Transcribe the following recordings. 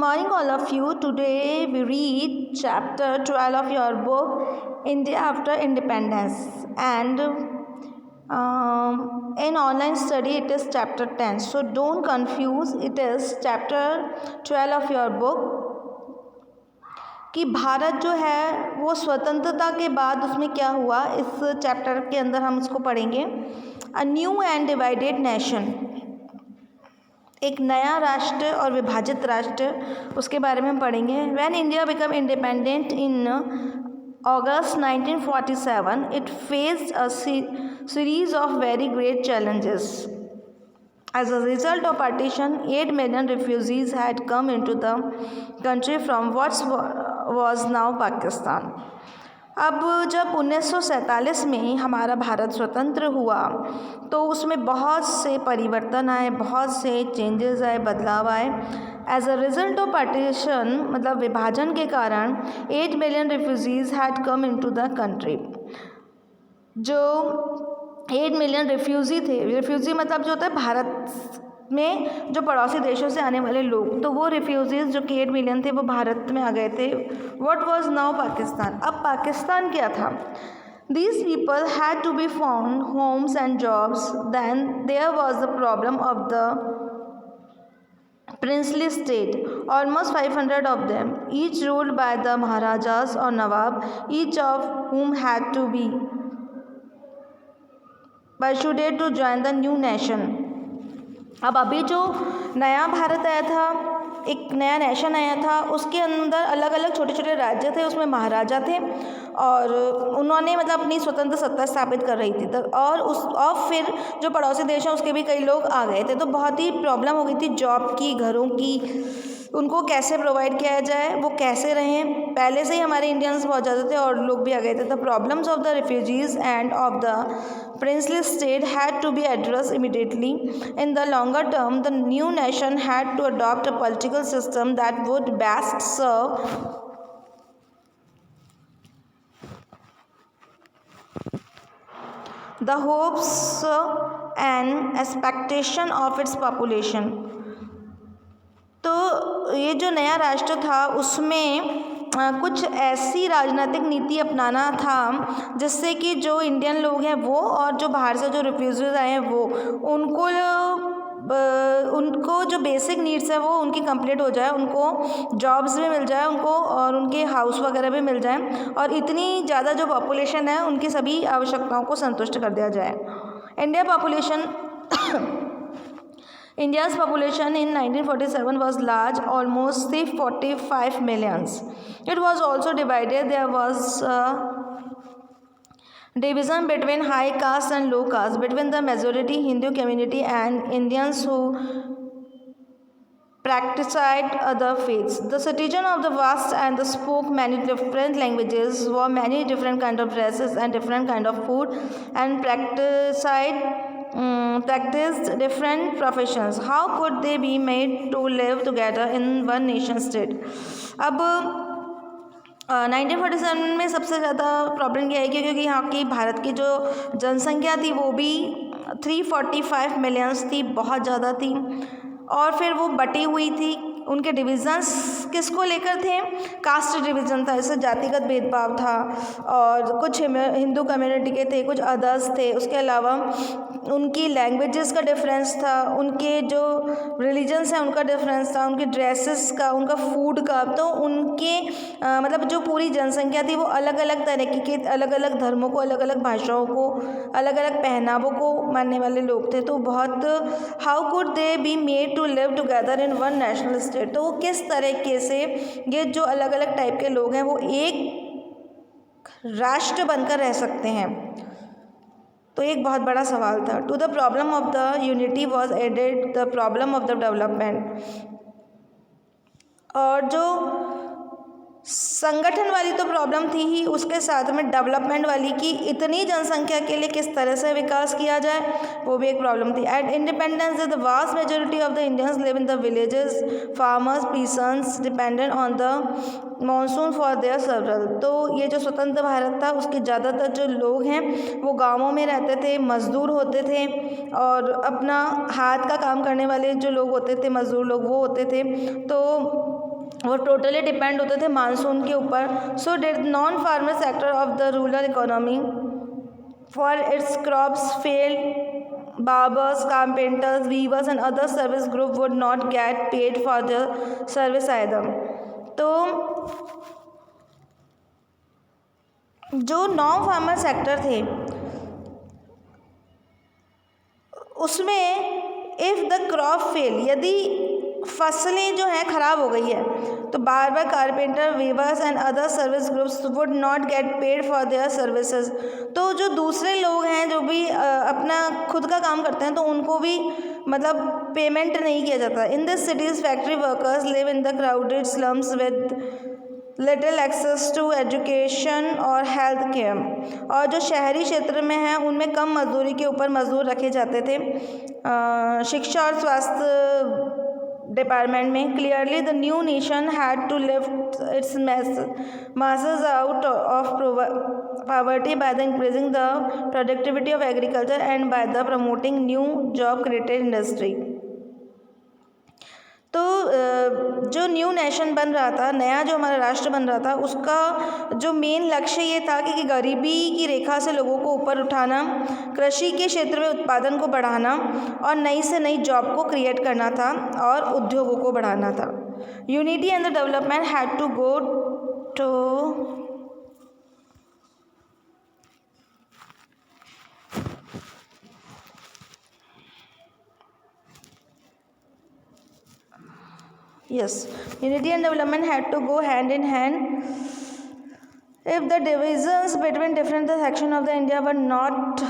Morning, all of you. Today we read chapter 12 of your book, India After Independence. And in online study, it is chapter 10. So don't confuse, it is chapter 12 of your book. कि भारत जो है वो स्वतंत्रता के बाद उसमें क्या हुआ, इस चैप्टर के अंदर हम इसको पढ़ेंगे. A new and divided nation, एक नया राष्ट्र और विभाजित राष्ट्र, उसके बारे में हम पढ़ेंगे. When India become independent in August 1947, it faced a series of very great challenges. As a result of partition, 8 million refugees had come into the country from what was now Pakistan. अब जब 1947 में हमारा भारत स्वतंत्र हुआ तो उसमें बहुत से परिवर्तन आए, बहुत से चेंजेस आए, बदलाव आए. As a result of partition, मतलब विभाजन के कारण, 8 million refugees had come into the country. जो 8 मिलियन रिफ्यूजी थे, रिफ्यूजी मतलब जो होता है भारत में जो पड़ोसी देशों से आने वाले लोग, तो वो रिफ्यूजीज जो कि 8 मिलियन थे वो भारत में आ गए थे. व्हाट वाज नाउ पाकिस्तान, अब पाकिस्तान क्या था. These people had to be found homes and jobs. Then there was the problem of the princely state, almost 500 of them, each ruled by the Maharajas or Nawab, each of whom had to be persuaded to join the new nation. अब अभी जो नया भारत आया था, एक नया nation आया था, उसके अंदर अलग अलग छोटे छोटे राज्य थे, उसमें महाराजा थे और उन्होंने मतलब अपनी स्वतंत्र सत्ता स्थापित कर रही थी. और फिर जो पड़ोसी देश हैं उसके भी कई लोग आ गए थे. तो बहुत ही प्रॉब्लम हो गई थी जॉब की, घरों की, उनको कैसे प्रोवाइड किया जाए, वो कैसे रहें. पहले से ही हमारे इंडियंस बहुत ज़्यादा थे और लोग भी आ गए थे. The problems of the refugees end of the princely state had to be addressed immediately. In the longer term, the new nation had to adopt a political system that would best serve the hopes and expectation of its population. तो ये जो नया राष्ट्र था उसमें कुछ ऐसी राजनीतिक नीति अपनाना था जिससे कि जो इंडियन लोग हैं वो और जो बाहर से जो रिफ्यूजीज आए हैं वो, उनको जो बेसिक नीड्स है वो उनकी कंप्लीट हो जाए, उनको जॉब्स भी मिल जाए उनको, और उनके हाउस वगैरह भी मिल जाए, और इतनी ज़्यादा जो पॉपुलेशन है उनकी सभी आवश्यकताओं को संतुष्ट कर दिया जाए. India's population in 1947 was large, almost 45 millions. It was also divided. There was division between high caste and low caste, between the majority Hindu community and Indians who practiced other faiths. The citizens of the West and the spoke many different languages, wore many different kind of dresses and different kind of food, and practiced different professions. How could they be made to live together in one nation state? अब 1947 में सबसे ज़्यादा problem यह है क्योंकि यहाँ की भारत की जो जनसंख्या थी वो भी 345 मिलियंस थी, बहुत ज़्यादा थी, और फिर वो बटी हुई थी. उनके डिविज़न्स किसको लेकर थे, कास्ट डिवीज़न था, जैसे जातिगत भेदभाव था, और कुछ हिंदू कम्युनिटी के थे, कुछ अदर्स थे. उसके अलावा उनकी लैंग्वेजेस का डिफरेंस था, उनके जो रिलीजन्स हैं उनका डिफरेंस था, उनके ड्रेसेस का, उनका फूड का. तो उनके मतलब जो पूरी जनसंख्या थी वो अलग अलग तरीके के, अलग अलग धर्मों को, अलग अलग भाषाओं को, अलग अलग पहनावों को मानने वाले लोग थे. तो बहुत how could they be made to live together in one national state. तो वो किस तरीके से ये जो अलग अलग टाइप के लोग हैं वो एक राष्ट्र बनकर रह सकते हैं, तो एक बहुत बड़ा सवाल था. To the problem of the unity was added the problem of the development. और जो संगठन वाली तो प्रॉब्लम थी ही, उसके साथ में डेवलपमेंट वाली कि इतनी जनसंख्या के लिए किस तरह से विकास किया जाए, वो भी एक प्रॉब्लम थी. At independence the vast majority of the Indians live in the villages, farmers, peasants, dependent on the monsoon for their survival. तो ये जो स्वतंत्र भारत था उसके ज़्यादातर जो लोग हैं वो गाँवों में रहते थे, मजदूर होते थे, और अपना हाथ का काम करने वाले जो लोग होते थे, मजदूर लोग, वो होते थे. तो वो टोटली डिपेंड होते थे मानसून के ऊपर. So did non farmer sector of the rural economy for its crops failed. Barbers, carpenters, weavers and other service group would not get paid for their service either. तो जो non farmer sector थे उसमें if the crop fail, यदि फसलें जो हैं ख़राब हो गई है तो barber, carpenter, weavers and other service groups would not get paid for their services. तो जो दूसरे लोग हैं जो भी अपना खुद का काम करते हैं तो उनको भी मतलब पेमेंट नहीं किया जाता. In this cities factory workers live in the crowded slums with little access to education और हेल्थ केयर. और जो शहरी क्षेत्र में हैं उनमें कम मजदूरी के ऊपर मजदूर रखे जाते थे. शिक्षा और स्वास्थ्य डिपार्टमेंट में. Clearly the new nation had to lift its masses out of poverty by the increasing the productivity of agriculture and by the promoting new job created industry. तो जो न्यू नेशन बन रहा था, नया जो हमारा राष्ट्र बन रहा था, उसका जो मेन लक्ष्य ये था कि गरीबी की रेखा से लोगों को ऊपर उठाना, कृषि के क्षेत्र में उत्पादन को बढ़ाना और नई से नई जॉब को क्रिएट करना था और उद्योगों को बढ़ाना था. Unity and the development had to go to Yes, unity and development had to go hand in hand. If the divisions between different sections of the India were not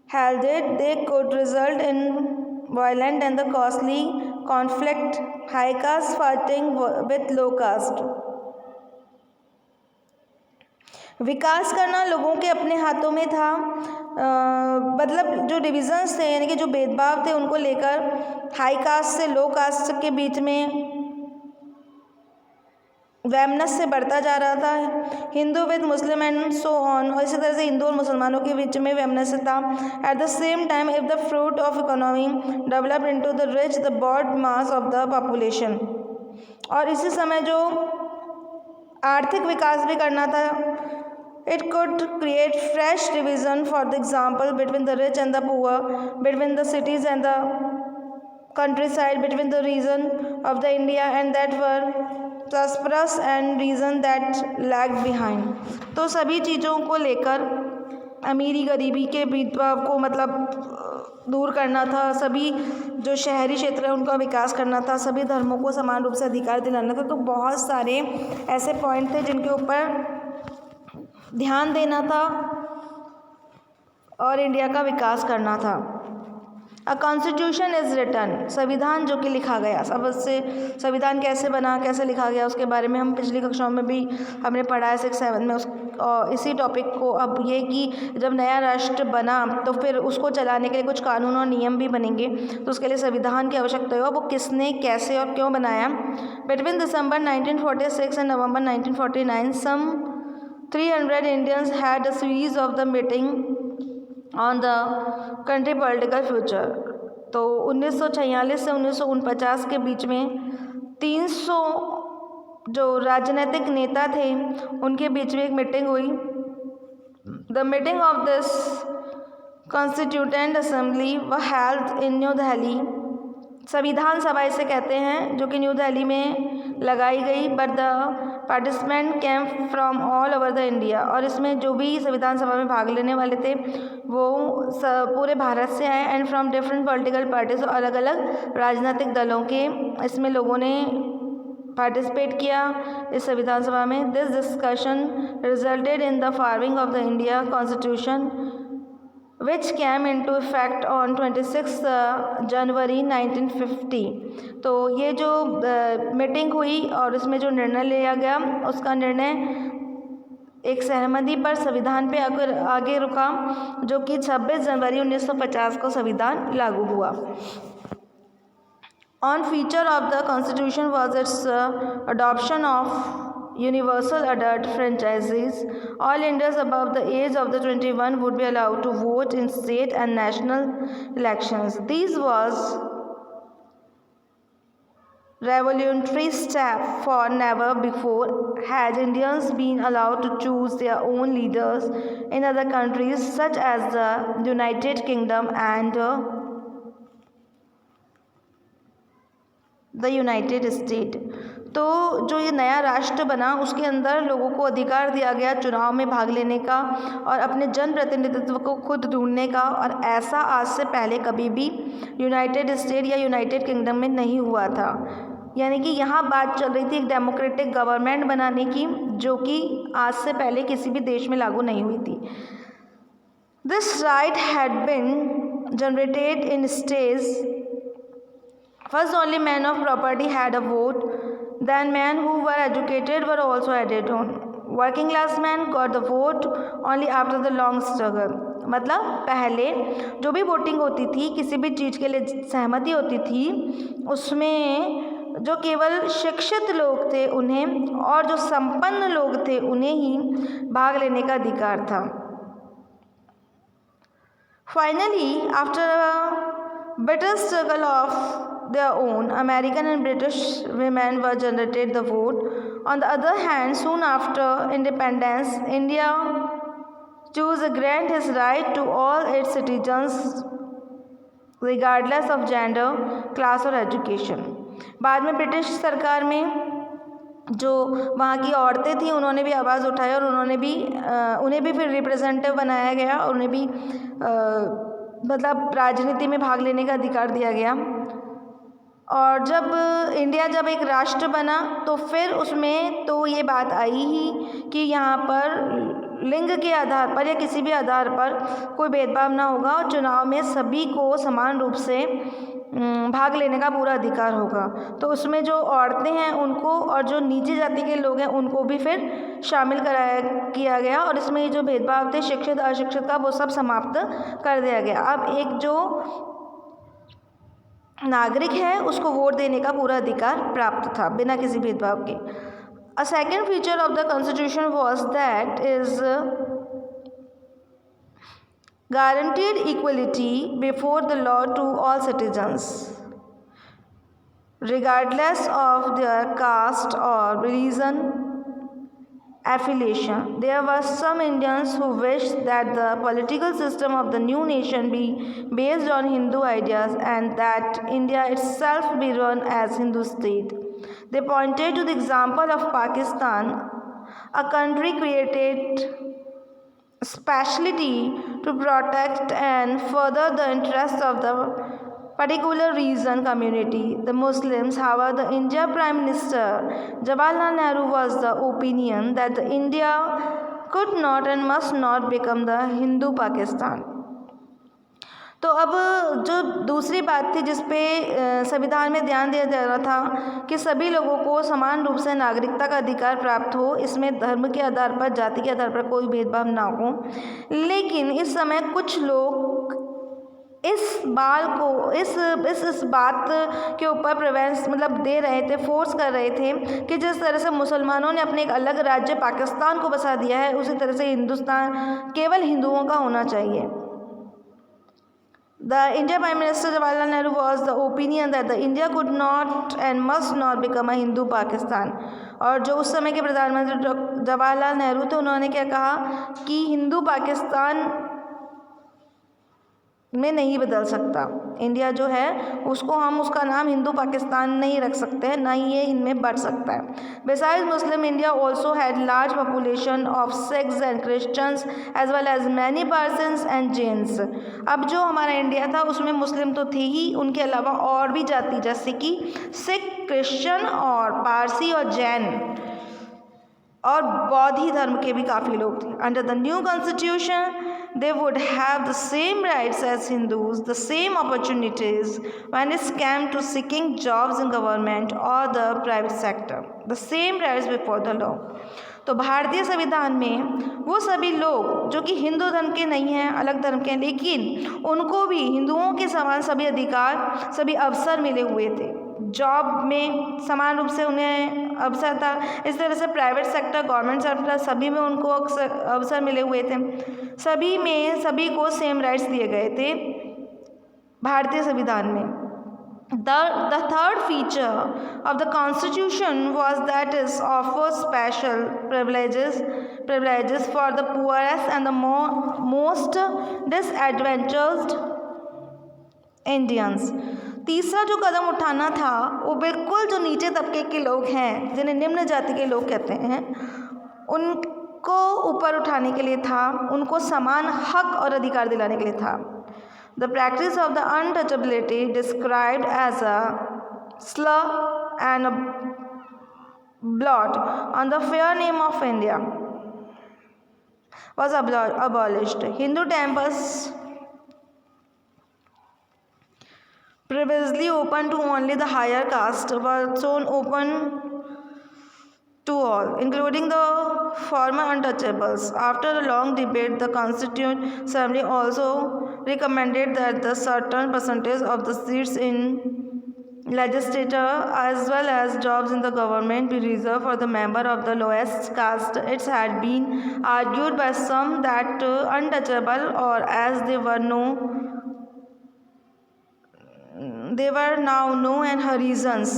held, they could result in violent and the costly conflict, high caste fighting with low caste. विकास करना लोगों के अपने हाथों में था. मतलब जो divisions थे यानी कि जो भेदभाव थे उनको लेकर हाई कास्ट से लो कास्ट के बीच में वैमनस्य बढ़ता जा रहा था. Hindu with Muslim and so on, और इसी तरह से हिंदू और मुसलमानों के बीच में वैमनस्य था. At the same time if the fruit of economy developed into the rich the broad mass of the population. और इसी समय जो आर्थिक विकास भी करना था, it could create fresh division, for the example between the rich and the poor, between the cities and the countryside, between the region of the India and that were prosperous and region that lagged behind. तो सभी चीज़ों को लेकर अमीरी गरीबी के भेदभाव को मतलब दूर करना था. सभी जो शहरी क्षेत्र है उनका विकास करना था. सभी धर्मों को समान रूप से अधिकार दिलाना था. तो बहुत सारे ऐसे पॉइंट थे जिनके ऊपर ध्यान देना था और इंडिया का विकास करना था. अ कॉन्स्टिट्यूशन इज़ रिटन, संविधान जो कि लिखा गया. अब उससे संविधान कैसे बना, कैसे लिखा गया, उसके बारे में हम पिछली कक्षाओं में भी हमने पढ़ा है 6-7 में. इसी टॉपिक को अब ये कि जब नया राष्ट्र बना तो फिर उसको चलाने के लिए कुछ कानून और नियम भी बनेंगे. तो उसके लिए संविधान की आवश्यकता है. वो किसने, कैसे और क्यों बनाया. Between December 1946 and November 1949 some 300 Indians had a series of the meeting on the country political future. तो 1946 से 1949 के बीच में 300 जो राजनीतिक नेता थे उनके बीच में एक मीटिंग हुई. The meeting of this constituent assembly was held in New Delhi. संविधान सभा इसे कहते हैं, जो कि न्यू दिल्ली में लगाई गई. But the participant came from all over the India. और इसमें जो भी संविधान सभा में भाग लेने वाले थे वो पूरे भारत से आए. And from different political parties, अलग अलग राजनीतिक दलों के इसमें लोगों ने पार्टिसिपेट किया इस संविधान सभा में. This discussion resulted in the forming of the India constitution which came into effect on 26 जनवरी 1950. तो ये जो मीटिंग हुई और इसमें जो निर्णय लिया गया उसका निर्णय एक सहमति पर संविधान पे आगे रुका, जो कि 26 जनवरी 1950 को संविधान लागू हुआ. On feature of the constitution was it's adoption of universal adult franchises. All Indians above the age of the 21 would be allowed to vote in state and national elections. These was revolutionary step, for never before had Indians been allowed to choose their own leaders in other countries such as the United Kingdom and the United state. तो जो ये नया राष्ट्र बना उसके अंदर लोगों को अधिकार दिया गया चुनाव में भाग लेने का और अपने जन प्रतिनिधित्व को खुद ढूंढने का, और ऐसा आज से पहले कभी भी यूनाइटेड स्टेट या यूनाइटेड किंगडम में नहीं हुआ था। यानी कि यहाँ बात चल रही थी एक डेमोक्रेटिक गवर्नमेंट बनाने की, जो कि आज से पहले किसी भी देश में लागू नहीं हुई थी। This right had been generated in states. First, only men of property had a vote. Then men who were educated were also added on. Working class men got the vote only after the long struggle. मतलब पहले जो भी voting होती थी, किसी भी चीज़ के लिए सहमति होती थी, उसमें जो केवल शिक्षित लोग थे उन्हें और जो संपन्न लोग थे उन्हें ही भाग लेने का अधिकार था। Finally, after a bitter struggle of their own, American and British women were generated the vote. On the other hand, soon after independence, India chose to grant his right to all its citizens regardless of gender, class और education. बाद में British सरकार में जो वहाँ की औरतें थी उन्होंने भी आवाज़ उठाई और उन्हें भी फिर रिप्रेजेंटेटिव बनाया गया और उन्हें भी मतलब राजनीति में भाग लेने का अधिकार दिया गया। और जब इंडिया जब एक राष्ट्र बना तो फिर उसमें तो ये बात आई ही कि यहाँ पर लिंग के आधार पर या किसी भी आधार पर कोई भेदभाव ना होगा और चुनाव में सभी को समान रूप से भाग लेने का पूरा अधिकार होगा। तो उसमें जो औरतें हैं उनको और जो नीची जाति के लोग हैं उनको भी फिर शामिल किया गया और इसमें ये जो भेदभाव थे शिक्षित अशिक्षित का वो सब समाप्त कर दिया गया। अब एक जो नागरिक है उसको वोट देने का पूरा अधिकार प्राप्त था बिना किसी भेदभाव के। A second feature of the constitution was that is guaranteed equality before the law to all citizens, regardless of their caste or religion affiliation. There were some Indians who wished that the political system of the new nation be based on Hindu ideas and that India itself be run as Hindu state. They pointed to the example of Pakistan, a country created speciality to protect and further the interests of the particular region community, the Muslims. However, the India Prime Minister Jawaharlal Nehru was the opinion that the India could not and must not become the Hindu Pakistan. तो अब जो दूसरी बात थी जिस पे संविधान में ध्यान दिया जा रहा था कि सभी लोगों को समान रूप से नागरिकता का अधिकार प्राप्त हो, इसमें धर्म के आधार पर जाति के आधार पर कोई भेदभाव ना हो। लेकिन इस समय कुछ लोग इस बात के ऊपर प्रेवेंस मतलब दे रहे थे, फोर्स कर रहे थे कि जिस तरह से मुसलमानों ने अपने एक अलग राज्य पाकिस्तान को बसा दिया है उसी तरह से हिंदुस्तान केवल हिंदुओं का होना चाहिए। The Indian Prime Minister Jawaharlal Nehru was the opinion that the India could not and must not become a Hindu Pakistan. और जो उस समय के प्रधानमंत्री जवाहरलाल नेहरू थे उन्होंने क्या कहा कि हिंदू पाकिस्तान में नहीं बदल सकता। इंडिया जो है उसको हम उसका नाम हिंदू पाकिस्तान नहीं रख सकते हैं, ना ही ये इनमें बढ़ सकता है। Besides Muslim, India also had large population of Sikhs and Christians as well as many Parsons and Jains. अब जो हमारा इंडिया था उसमें मुस्लिम तो थे ही, उनके अलावा और भी जाति जैसे कि सिख, क्रिश्चियन और पारसी और जैन और बौद्ध धर्म के भी काफ़ी लोग थे। Under the new constitution they would have the same rights as Hindus, the same opportunities when it came to seeking jobs in government or the private sector, the same rights before the law. तो भारतीय संविधान में वो सभी लोग जो कि हिंदू धर्म के नहीं हैं, अलग धर्म के हैं, लेकिन उनको भी हिंदुओं के समान सभी अधिकार, सभी अवसर मिले हुए थे। जॉब में समान रूप से उन्हें अवसर था। इस तरह से प्राइवेट सेक्टर, गवर्नमेंट सेक्टर सभी में उनको अवसर मिले हुए थे। सभी में सभी को सेम राइट्स दिए गए थे भारतीय संविधान में। The third feature of the Constitution was that it offers special privileges for the poorest and the most disadvantaged Indians. तीसरा जो कदम उठाना था वो बिल्कुल जो नीचे तबके के लोग हैं, जिन्हें निम्न जाति के लोग कहते हैं, उनको ऊपर उठाने के लिए था, उनको समान हक और अधिकार दिलाने के लिए था। The practice of the untouchability, described as a slur and a blot on the fair name of India, was abolished. Hindu temples previously open to only the higher caste were soon open to all, including the former untouchables. After a long debate, the Constituent Assembly also recommended that the certain percentage of the seats in legislature as well as jobs in the government be reserved for the member of the lowest caste. It had been argued by some that untouchable, or as they were now known as Harijans,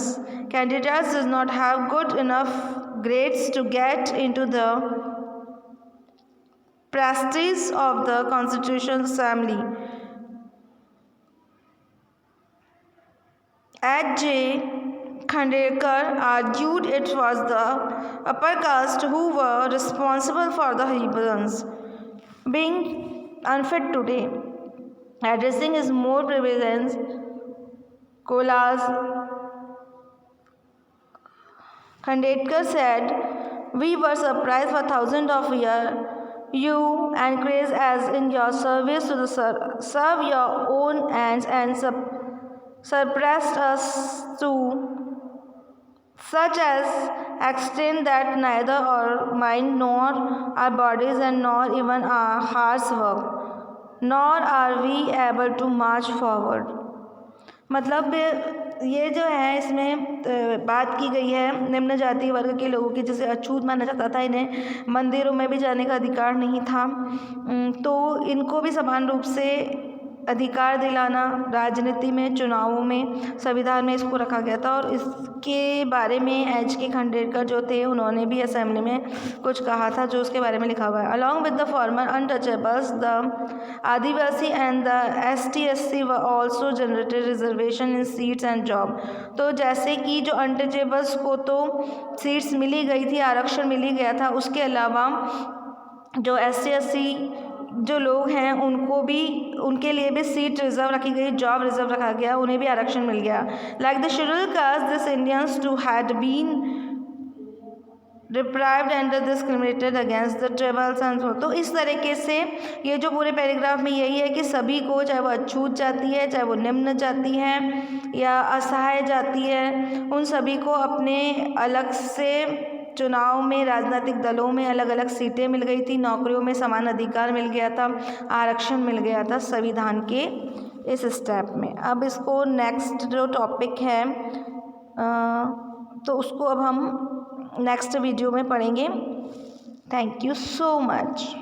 candidates did not have good enough grades to get into the prestige of the Constituent Assembly. H. J. Khandelkar argued it was the upper caste who were responsible for the Harijans being unfit today. Addressing his more privileged Kolas, Khandelkar said, "We were surprised for thousands of years. You encouraged as in your service to serve your own ends and suppressed us to such as extent that neither our mind nor our bodies and nor even our hearts work, nor are we able to march forward." मतलब ये जो है इसमें बात की गई है निम्न जाति वर्ग के लोगों की, जिसे अछूत माना जाता था, इन्हें मंदिरों में भी जाने का अधिकार नहीं था, तो इनको भी समान रूप से अधिकार दिलाना राजनीति में, चुनावों में, संविधान में इसको रखा गया था। और इसके बारे में एच के खंडेलकर जो थे उन्होंने भी असेंबली में कुछ कहा था, जो उसके बारे में लिखा हुआ है। Along with the former untouchables, the Adivasi and the ST/SC were also generated reservation in seats and job. तो जैसे कि जो अनटचेबल्स को तो सीट्स मिली गई थी, आरक्षण मिली गया था, उसके अलावा जो ST/SC जो लोग हैं उनको भी, उनके लिए भी सीट रिजर्व रखी गई, जॉब रिजर्व रखा गया, उन्हें भी आरक्षण मिल गया। Like the schedule caste, this Indians too had been deprived and discriminated against the tribals and so. तो इस तरीके से ये जो पूरे पैराग्राफ में यही है कि सभी को, चाहे वो अछूत जाति है, चाहे वो निम्न जाति है या असहाय जाति है, उन सभी को अपने अलग से चुनाव में, राजनीतिक दलों में अलग अलग सीटें मिल गई थी, नौकरियों में समान अधिकार मिल गया था, आरक्षण मिल गया था संविधान के इस स्टेप में। अब इसको नेक्स्ट जो टॉपिक है तो उसको अब हम नेक्स्ट वीडियो में पढ़ेंगे। Thank you so much.